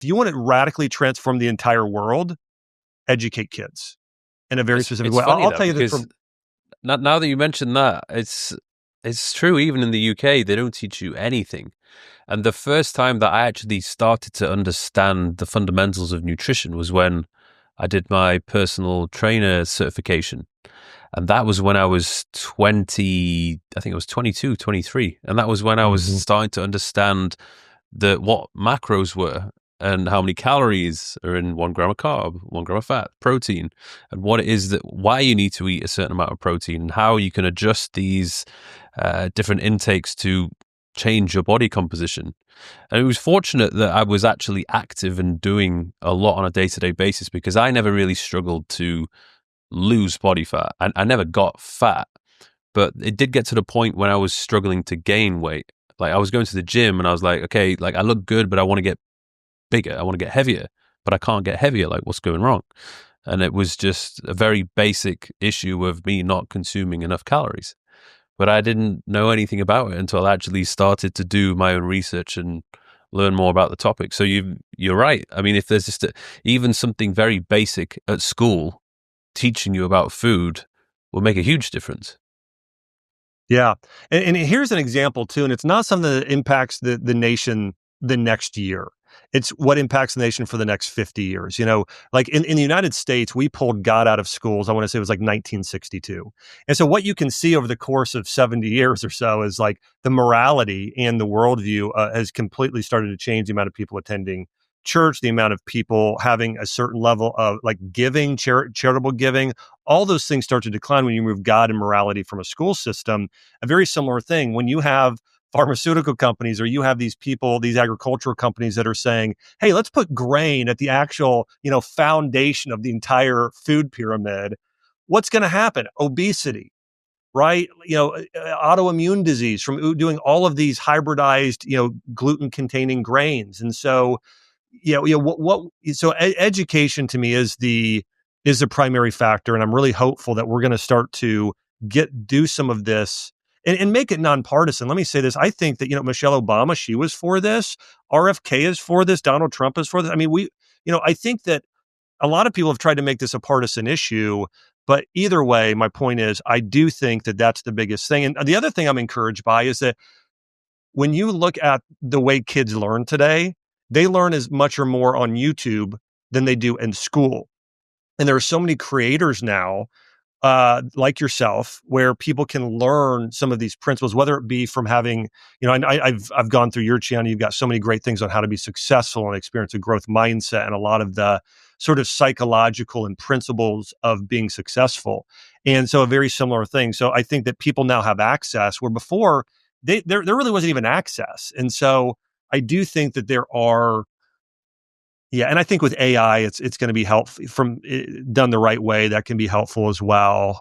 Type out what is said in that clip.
if you want to radically transform the entire world, educate kids in a very specific It's way. funny I'll though, tell you this because from now that you mention that, it's true. Even in the UK, they don't teach you anything. And the first time that I actually started to understand the fundamentals of nutrition was when I did my personal trainer certification. And that was when I was 20, I think it was 22, 23. And that was when I was Mhm. starting to understand what macros were and how many calories are in 1 gram of carb, 1 gram of fat, protein, and what it is that why you need to eat a certain amount of protein and how you can adjust these different intakes to change your body composition. And it was fortunate that I was actually active and doing a lot on a day-to-day basis because I never really struggled to lose body fat. I never got fat, but it did get to the point when I was struggling to gain weight. Like I was going to the gym and I was like, okay, like I look good, but I want to get bigger. I want to get heavier, but I can't get heavier. Like what's going wrong? And it was just a very basic issue of me not consuming enough calories. But I didn't know anything about it until I actually started to do my own research and learn more about the topic. So you're right. I mean, if there's just even something very basic at school teaching you about food will make a huge difference. Yeah. And here's an example too, and it's not something that impacts the nation the next year. It's what impacts the nation for the next 50 years. Like in the United States, we pulled God out of schools. I want to say it was like 1962. And so what you can see over the course of 70 years or so is like the morality and the worldview has completely started to change the amount of people attending church, the amount of people having a certain level of like giving, charitable giving. All those things start to decline when you remove God and morality from a school system. A very similar thing when you have pharmaceutical companies or you have these people, these agricultural companies that are saying, hey, let's put grain at the actual, foundation of the entire food pyramid. What's going to happen? Obesity, right? Autoimmune disease from doing all of these hybridized, gluten containing grains. And so, education to me is the primary factor. And I'm really hopeful that we're going to start to do some of this and make it nonpartisan. Let me say this. I think that, Michelle Obama, she was for this. RFK is for this. Donald Trump is for this. I mean, I think that a lot of people have tried to make this a partisan issue, but either way, my point is, I do think that that's the biggest thing. And the other thing I'm encouraged by is that when you look at the way kids learn today, they learn as much or more on YouTube than they do in school. And there are so many creators now like yourself, where people can learn some of these principles, whether it be from having, I've gone through your channel. You've got so many great things on how to be successful and experience a growth mindset, and a lot of the sort of psychological and principles of being successful. And so, a very similar thing. So, I think that people now have access where before there really wasn't even access. And so, I do think that there are. Yeah, and I think with AI, it's going to be helpful done the right way. That can be helpful as well.